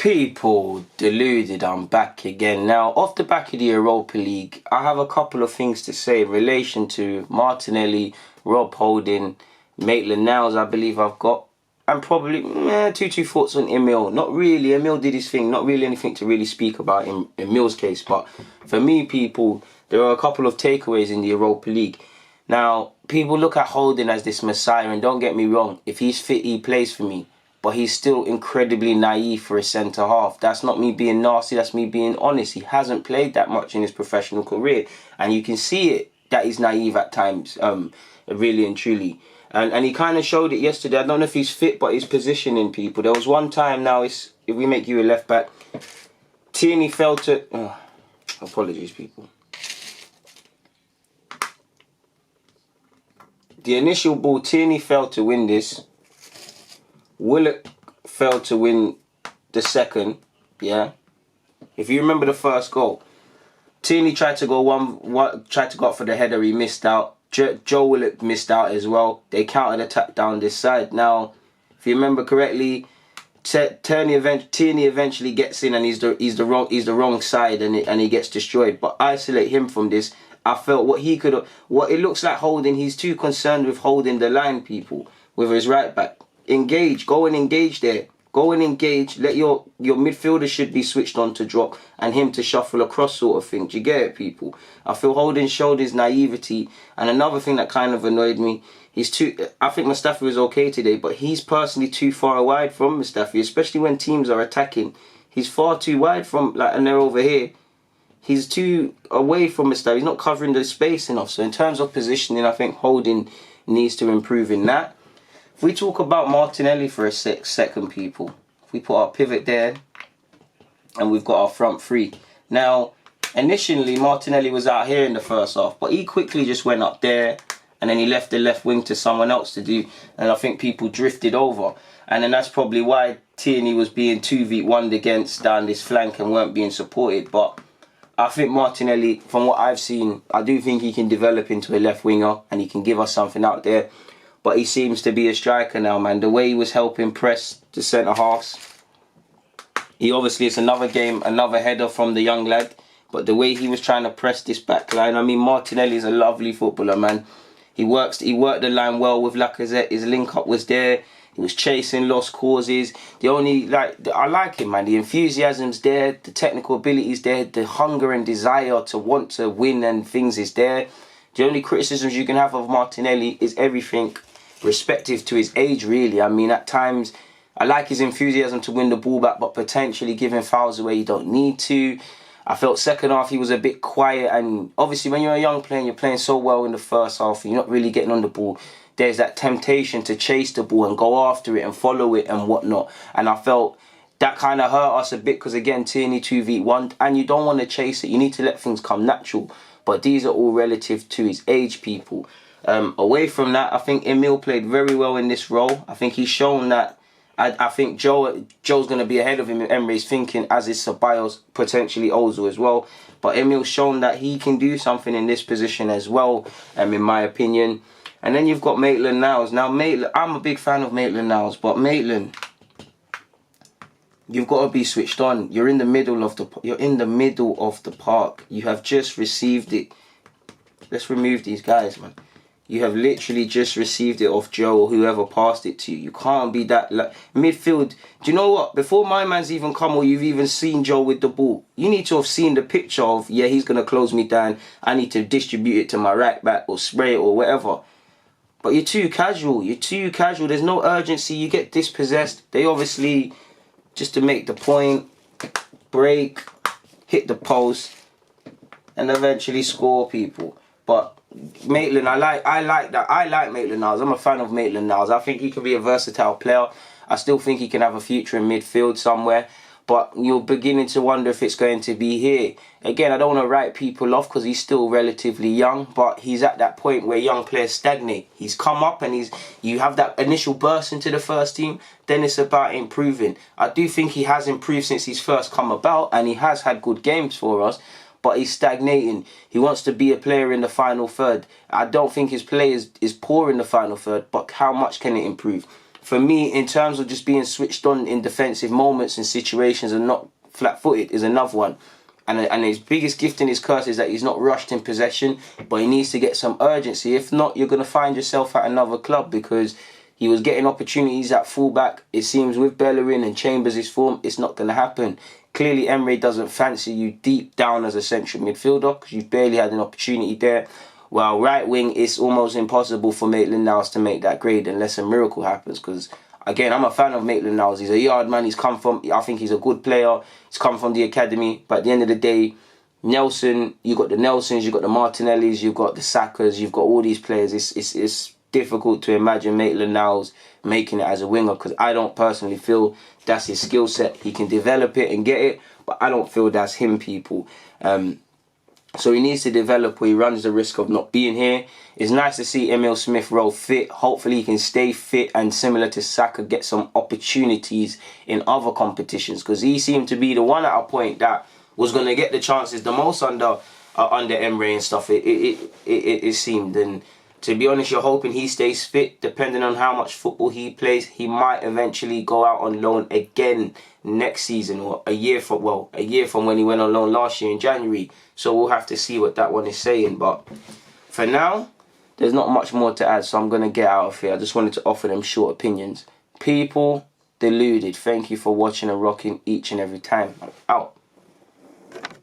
People, deluded, I'm back again. Now, off the back of the Europa League, I have a couple of things to say in relation to Martinelli, Rob Holden, Maitland-Niles, I believe I've got, and probably two thoughts on Emil. Not really, Emil did his thing, not really anything to really speak about in Emil's case, but for me, people, there are a couple of takeaways in the Europa League. Now, people look at Holden as this messiah, and don't get me wrong, if he's fit, he plays for me. But he's still incredibly naive for a centre-half. That's not me being nasty, that's me being honest. He hasn't played that much in his professional career. And you can see it, that he's naive at times, really and truly. And he kind of showed it yesterday. I don't know if he's fit, but his positioning, people. There was one time now, if we make you a left-back, Tierney fell to... apologies, people. The initial ball, Tierney fell to win this. Willock failed to win the second, yeah. If you remember the first goal, Tierney tried to go up for the header, he missed out. Joe Willock missed out as well. They countered attack down this side. Now, if you remember correctly, Tierney eventually gets in and he's the wrong side and he gets destroyed. But isolate him from this. I felt what it looks like Holden. He's too concerned with holding the line, people, with his right back. Engage, go and engage there. Go and engage. Let your midfielder should be switched on to drop and him to shuffle across, sort of thing. Do you get it, people? I feel Holden showed his naivety. And another thing that kind of annoyed me, I think Mustafi was okay today, but he's personally too far wide from Mustafi, especially when teams are attacking. He's far too wide from, and they're over here. He's too away from Mustafi. He's not covering the space enough. So in terms of positioning, I think Holden needs to improve in that. If we talk about Martinelli for a second, people, if we put our pivot there and we've got our front three. Now, initially, Martinelli was out here in the first half, but he quickly just went up there and then he left the left wing to someone else to do. And I think people drifted over. And then that's probably why Tierney was being 2v1'd against down this flank and weren't being supported. But I think Martinelli, from what I've seen, I do think he can develop into a left winger and he can give us something out there. But he seems to be a striker now, man. The way he was helping press the centre-halves. He obviously, it's another game, another header from the young lad. But the way he was trying to press this back line. I mean, Martinelli is a lovely footballer, man. He worked the line well with Lacazette. His link-up was there. He was chasing lost causes. I like him, man. The enthusiasm's there. The technical ability's there. The hunger and desire to want to win and things is there. The only criticisms you can have of Martinelli is everything respective to his age, really. I mean, at times, I like his enthusiasm to win the ball back, but potentially giving fouls away you don't need to. I felt second half he was a bit quiet, and obviously when you're a young player and you're playing so well in the first half and you're not really getting on the ball, there's that temptation to chase the ball and go after it and follow it and whatnot. And I felt that kind of hurt us a bit because, again, Tierney 2v1, and you don't want to chase it. You need to let things come natural. But these are all relative to his age, people. Away from that, I think Emil played very well in this role. I think he's shown that. I think Joe's going to be ahead of him in Emery's thinking, as is Ceballos, potentially Ozil as well. But Emil's shown that he can do something in this position as well, in my opinion. And then you've got Maitland-Niles. Now, I'm a big fan of Maitland-Niles, but Maitland, you've got to be switched on. You're in the middle of the park. You have just received it. Let's remove these guys, man. You have literally just received it off Joe or whoever passed it to you. You can't be that midfield. Do you know what? Before my man's even come or you've even seen Joe with the ball, you need to have seen the picture of, yeah, he's going to close me down. I need to distribute it to my right back or spray it or whatever. But you're too casual. You're too casual. There's no urgency. You get dispossessed. They obviously, just to make the point, break, hit the post, and eventually score, people. But Maitland, I like that. I like Maitland-Niles. I'm a fan of Maitland-Niles. I think he can be a versatile player. I still think he can have a future in midfield somewhere. But you're beginning to wonder if it's going to be here. Again, I don't want to write people off because he's still relatively young. But he's at that point where young players stagnate. He's come up and you have that initial burst into the first team. Then it's about improving. I do think he has improved since he's first come about. And he has had good games for us. But he's stagnating. He wants to be a player in the final third. I don't think his play is poor in the final third, but how much can it improve? for me, in terms of just being switched on in defensive moments and situations and not flat-footed, is another one. And his biggest gift and his curse is that he's not rushed in possession, but he needs to get some urgency. If not, you're going to find yourself at another club, because he was getting opportunities at fullback. It seems with Bellerin and Chambers' form, it's not going to happen. Clearly, Emery doesn't fancy you deep down as a central midfielder, because you've barely had an opportunity there. While right wing, it's almost impossible for Maitland-Niles to make that grade unless a miracle happens, because again, I'm a fan of Maitland-Niles. He's a yard man. I think he's a good player. He's come from the academy. But at the end of the day, Nelson, you got the Nelsons, you got the Martinellis, you've got the Sakas, you've got all these players. It's difficult to imagine Maitland-Niles making it as a winger, because I don't personally feel that's his skill set. He can develop it and get it, but I don't feel that's him, people. So he needs to develop, where he runs the risk of not being here. It's nice to see Emil Smith-Rowe fit. Hopefully he can stay fit and, similar to Saka, get some opportunities in other competitions, because he seemed to be the one at a point that was going to get the chances the most under Emery and stuff. It seemed. And to be honest, you're hoping he stays fit. Depending on how much football he plays, he might eventually go out on loan again next season, or a year from when he went on loan last year in January. So we'll have to see what that one is saying. But for now, there's not much more to add, so I'm going to get out of here. I just wanted to offer them short opinions. People, Deluded, thank you for watching and rocking each and every time. I'm out.